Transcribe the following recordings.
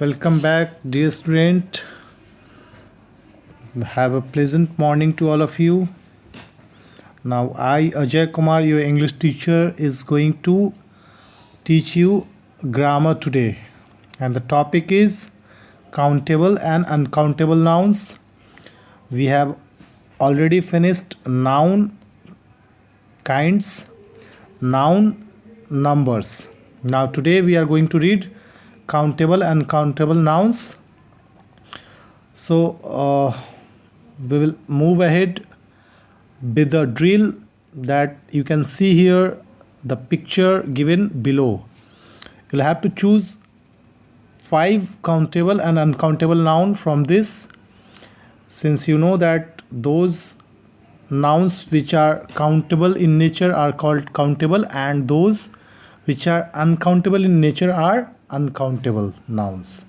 Welcome back, dear student. Have a pleasant morning to all of you. Now, I, Ajay Kumar, your English teacher, is going to teach you grammar today. And the topic is countable and uncountable nouns. We have already finished noun kinds, noun numbers. Now, today we are going to read countable and uncountable nouns. So, we will move ahead with the drill that you can see here, the picture given below. You'll have to choose 5 countable and uncountable noun from this, since you know that those nouns which are countable in nature are called countable, and those which are uncountable in nature are uncountable nouns.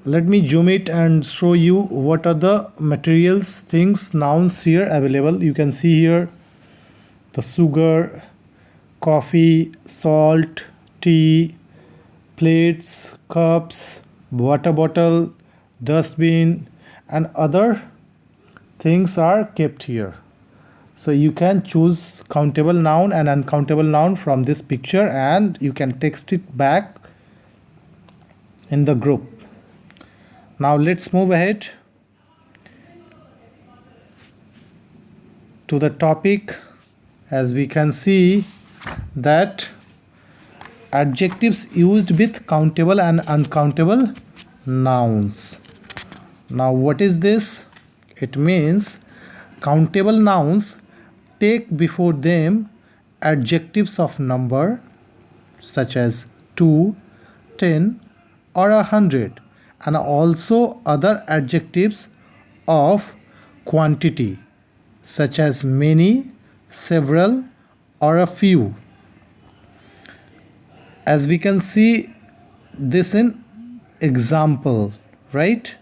Let me zoom it and show you what are the materials, things, nouns here available. You can see here the sugar, coffee, salt, tea, plates, cups, water bottle, dustbin, and other things are kept here. So you can choose countable noun and uncountable noun from this picture, and you can text it back in the group. Now let's move ahead to the topic. As we can see that adjectives used with countable and uncountable nouns. Now what is this? It means countable nouns take before them adjectives of number such as 2, 10 or 100, and also other adjectives of quantity such as many, several or a few. As we can see this in example, right?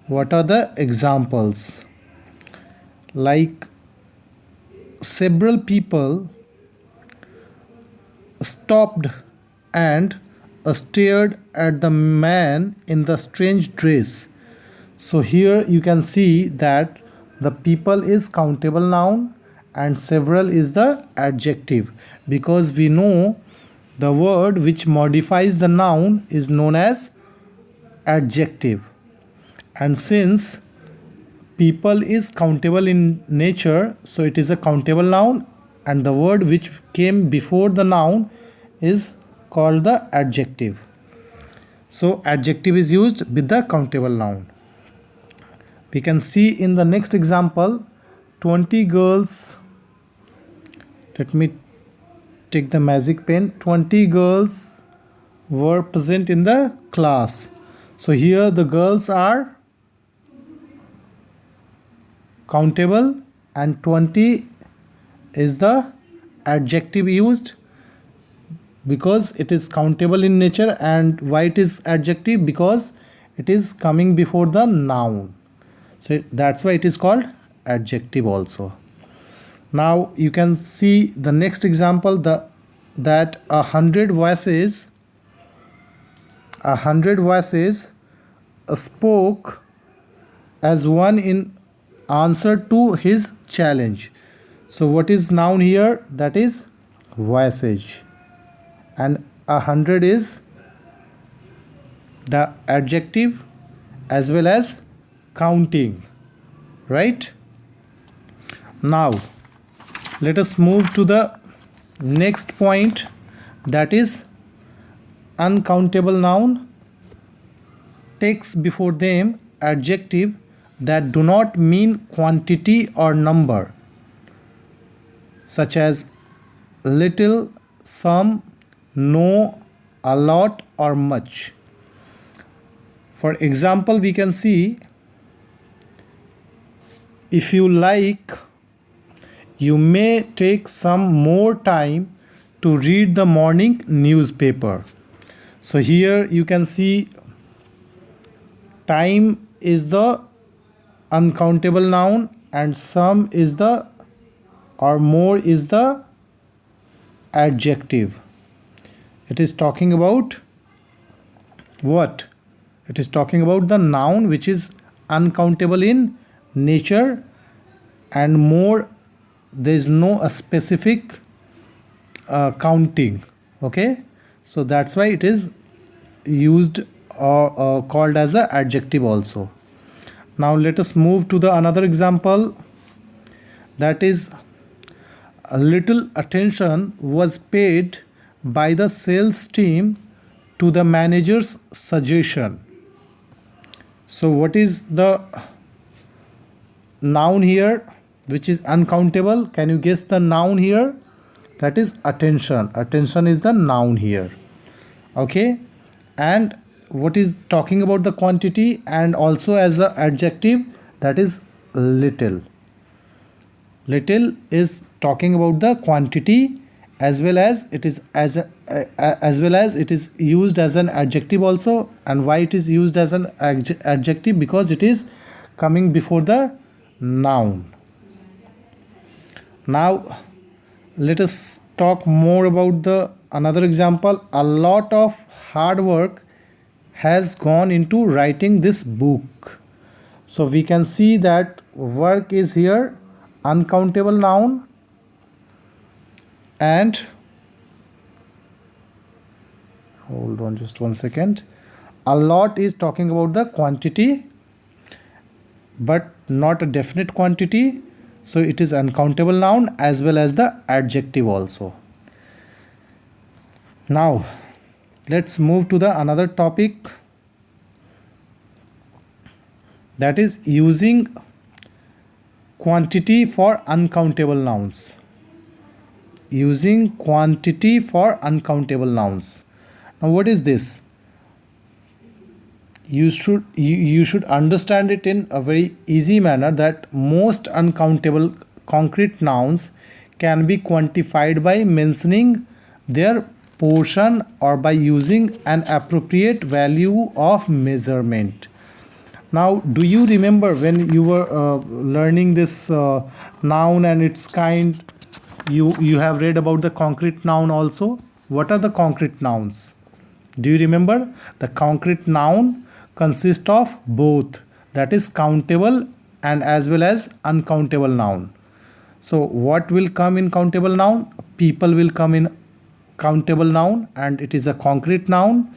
What are the examples? Like several people stopped and stared at the man in the strange dress. So here you can see that the people is countable noun and several is the adjective, because we know the word which modifies the noun is known as adjective. And since people is countable in nature, so it is a countable noun, and the word which came before the noun is called the adjective. So adjective is used with the countable noun. We can see in the next example 20 girls. Let me take the magic pen. 20 girls were present in the class. So here the girls are countable and 20 is the adjective used, because it is countable in nature. And why it is adjective? Because it is coming before the noun, so that's why it is called adjective also. Now you can see the next example, that 100 voices spoke as one in answer to his challenge. So what is noun here? That is voices, and 100 is the adjective as well as counting, right? Now let us move to the next point, that is uncountable noun takes before them adjective that do not mean quantity or number, such as little, some, no, a lot or much. For example, we can see, if you like, you may take some more time to read the morning newspaper. So here you can see time is the uncountable noun and some is the, or more is the adjective. It is talking about what? It is talking about the noun which is uncountable in nature, and more there is no a specific counting. Okay, so that's why it is used or called as a adjective also. Now let us move to the another example, that is, a little attention was paid by the sales team to the manager's suggestion. So what is the noun here which is uncountable? Can you guess the noun here? That is attention. Attention is the noun here. Okay, and what is talking about the quantity and also as a adjective, that is little. Little is talking about the quantity, as well as it is it is used as an adjective also. And why it is used as an adjective? Because it is coming before the noun. Now let us talk more about the another example. A lot of hard work has gone into writing this book. So we can see that work is here uncountable noun, and hold on just 1 second, a lot is talking about the quantity but not a definite quantity, so it is uncountable noun as well as the adjective also. Now let's move to the another topic, that is using quantity for uncountable nouns. Using quantity for uncountable nouns. Now what is this? You should understand it in a very easy manner, that most uncountable concrete nouns can be quantified by mentioning their portion or by using an appropriate value of measurement. Now, do you remember when you were learning this noun and its kind, you have read about the concrete noun also? What are the concrete nouns? Do you remember? The concrete noun consists of both, that is countable and as well as uncountable noun. So what will come in countable noun? People will come in countable noun and it is a concrete noun,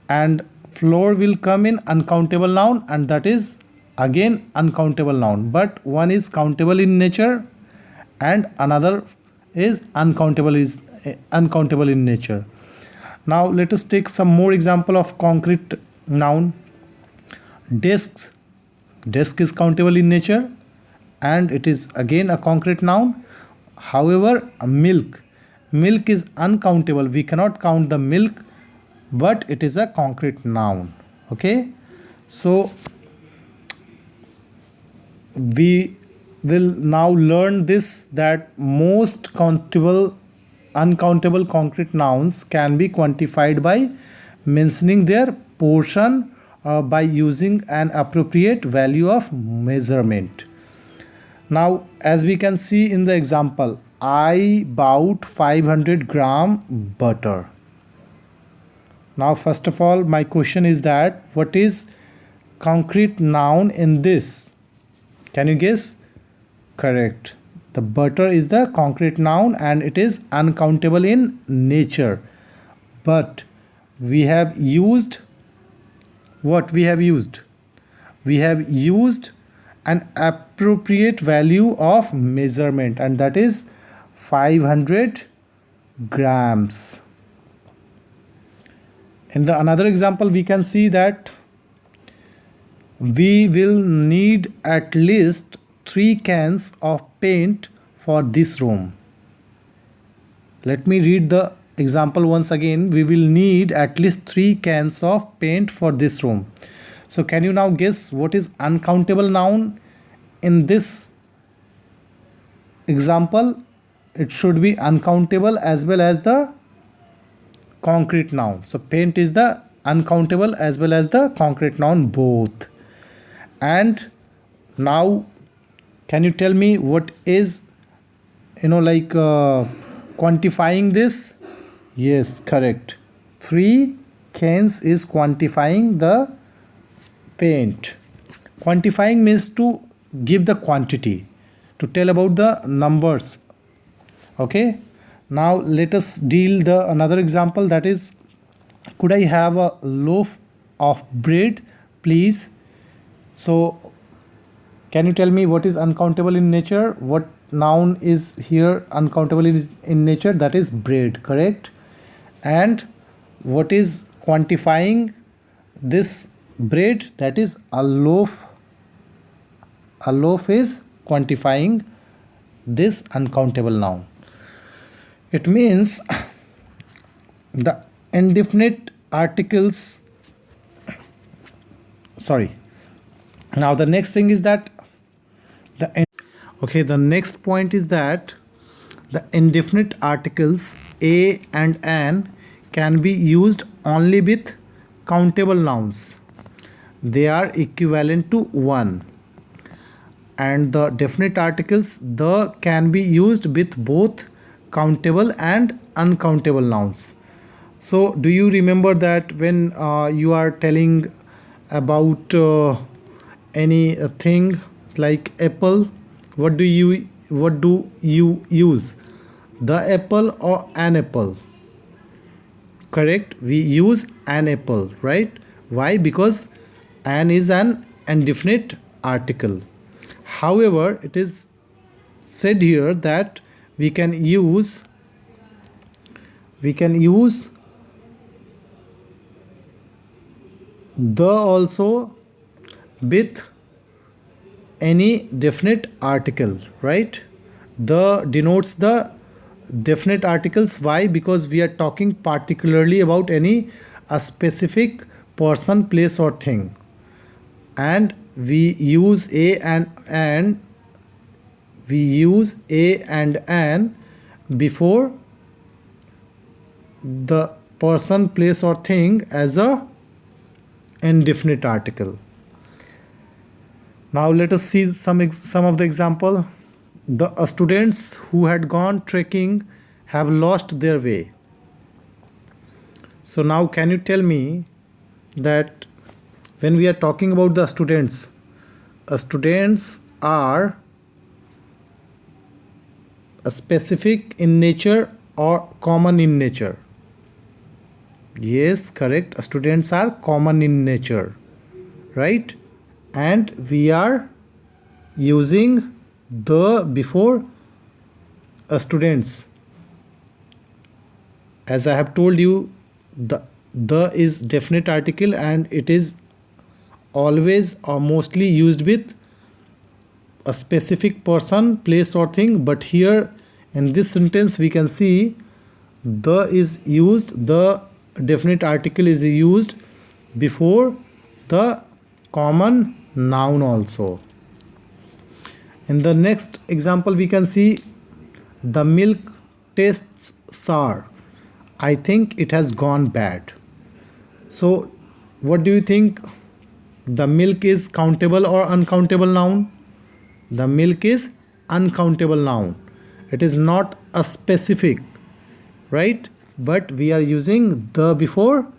and floor will come in uncountable noun and that is again uncountable noun, but one is countable in nature and another is uncountable in nature. Now let us take some more example of concrete noun. Desk is countable in nature and it is again a concrete noun. However, milk is uncountable, we cannot count the milk, but it is a concrete noun. Okay, so we will now learn this, that most uncountable concrete nouns can be quantified by mentioning their portion by using an appropriate value of measurement. Now as we can see in the example, I bought 500 gram butter. Now first of all my question is that what is concrete noun in this? Can you guess? Correct. The butter is the concrete noun and it is uncountable in nature. But we have used what? We have used an appropriate value of measurement, and that is 500 grams. In the another example we can see that we will need at least 3 cans of paint for this room. Let me read the example once again. We will need at least 3 cans of paint for this room. So can you now guess what is uncountable noun in this example? It should be uncountable as well as the concrete noun. So paint is the uncountable as well as the concrete noun both. And now can you tell me what is quantifying this? Yes, correct. 3 Hence is quantifying the paint. Quantifying means to give the quantity, to tell about the numbers. Okay, now let us deal the another example, that is, could I have a loaf of bread please? So can you tell me what is uncountable in nature? What noun is here uncountable in nature? That is bread, correct? And what is quantifying this bread? That is a loaf. A loaf is quantifying this uncountable noun. It means the indefinite articles. Sorry. Now the next thing is that the next point is that the indefinite articles a and an can be used only with countable nouns. They are equivalent to 1. And the definite articles the can be used with both countable and uncountable nouns. So do you remember that when you are telling about any thing like apple, what do you use? The apple or an apple? Correct, we use an apple, right? Why? Because an is an indefinite article. However, it is said here that we can use the also with any definite article, right? The denotes the definite articles. Why? Because we are talking particularly about a specific person, place or thing, and we use a and an before the person, place or thing as a indefinite article. Now let us see some of the example. The students who had gone trekking have lost their way. So now can you tell me that when we are talking about the students are specific in nature or common in nature? Yes, correct. Students are common in nature, right? And we are using the before students. As I have told you, the is definite article and it is always or mostly used with a specific person, place or thing. But here in this sentence we can see the is used, the definite article is used before the common noun also. In the next example we can see the milk tastes sour. I think it has gone bad. So what do you think? The milk is countable or uncountable noun? The milk is uncountable noun. It is not a specific, right? But we are using the before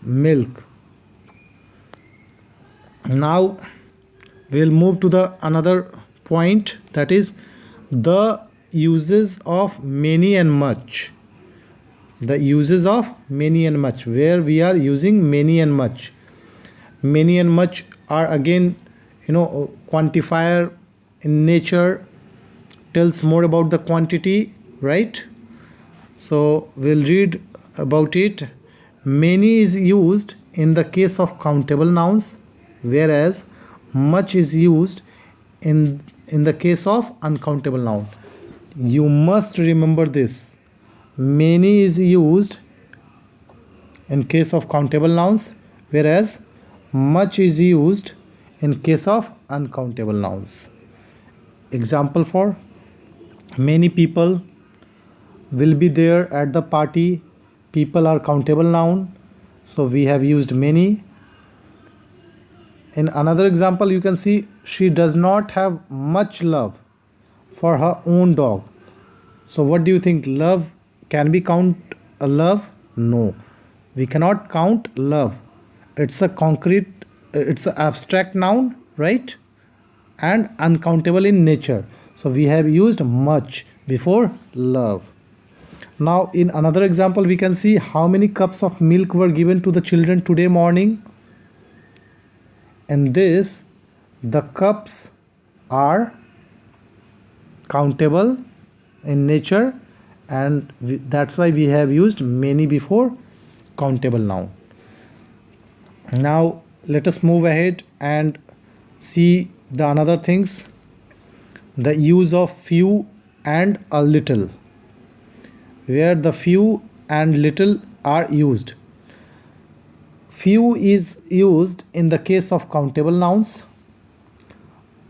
milk. Now we'll move to the another point, that is the uses of many and much. The uses of many and much, where we are using many and much. Many and much are again quantifier in nature, tells more about the quantity, right? So we'll read about it. Many is used in the case of countable nouns, whereas much is used in the case of uncountable noun. You must remember this. Many is used in case of countable nouns, whereas much is used in case of uncountable nouns. Example for many people will be there at the party. People are countable noun, so we have used many. In another example you can see she does not have much love for her own dog. So what do you think? Love, can we count a love? No. We cannot count love. It's a concrete, it's an abstract noun, right? And uncountable in nature. So we have used much before love. Now in another example we can see how many cups of milk were given to the children today morning. In this, the cups are countable in nature, and that's why we have used many before countable noun. Now let us move ahead and see the another things. The use of few and a little, where the few and little are used. Few is used in the case of countable nouns.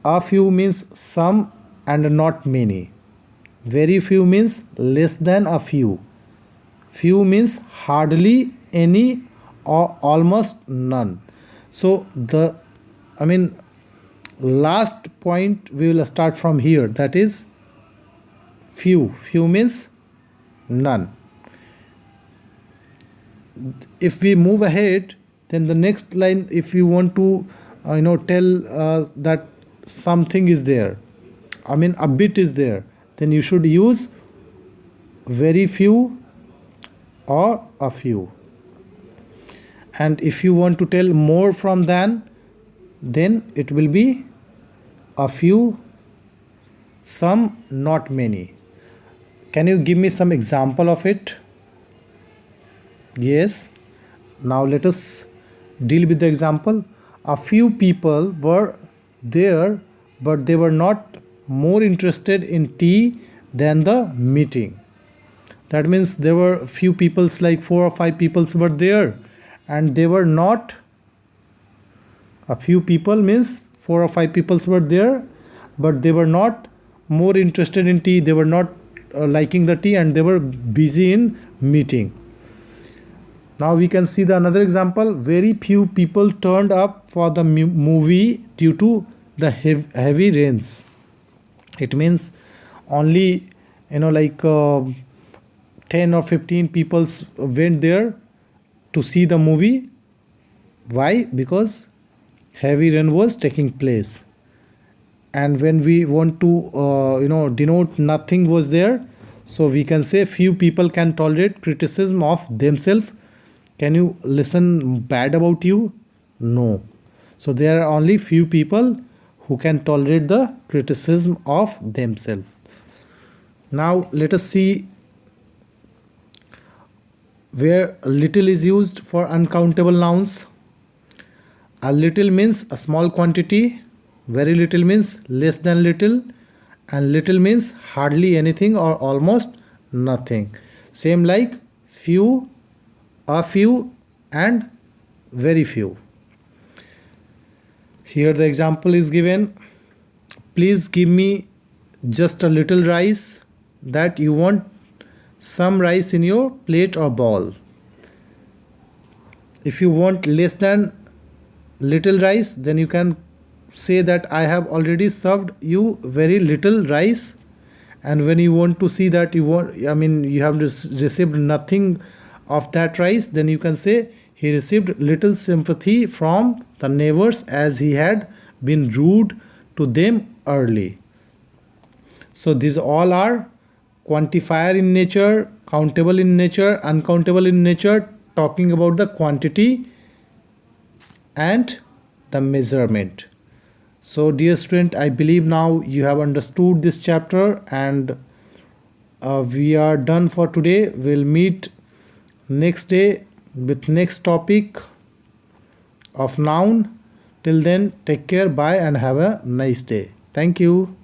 A few means some and not many. Very few means less than a few. Few means hardly any or almost none. So the last point we will start from here, that is few. Few means none. If we move ahead, then the next line, if you want to tell that something is there, a bit is there, then you should use very few or a few. And if you want to tell more from than, then it will be a few, some, not many. Can you give me some example of it? Yes. Now let us deal with the example. A few people were there, but they were not more interested in tea than the meeting. That means there were few people, like 4 or 5 people were there, and they were not, a few people means 4 or 5 people were there, but they were not more interested in tea, they were not liking the tea, and they were busy in meeting. Now we can see the another example. Very few people turned up for the movie due to the heavy rains. It means only 10 or 15 people went there to see the movie. Why? Because heavy rain was taking place. And when we want to denote nothing was there, so we can say few people can tolerate criticism of themselves. Can you listen bad about you? No. So there are only few people who can tolerate the criticism of themselves. Now let us see where little is used for uncountable nouns. A little means a small quantity, very little means less than little, and little means hardly anything or almost nothing. Same like few, a few, and very few. Here the example is given. Please give me just a little rice. That you want some rice in your plate or bowl. If you want less than little rice, then you can say that I have already served you very little rice. And when you want to see that you have received nothing of that rice, then you can say he received little sympathy from the neighbors as he had been rude to them early. So these all are quantifier in nature, countable in nature, uncountable in nature, talking about the quantity and the measurement. So dear student, I believe now you have understood this chapter, and we are done for today. We'll meet next day with next topic of noun. Till then, take care, bye, and have a nice day. Thank you.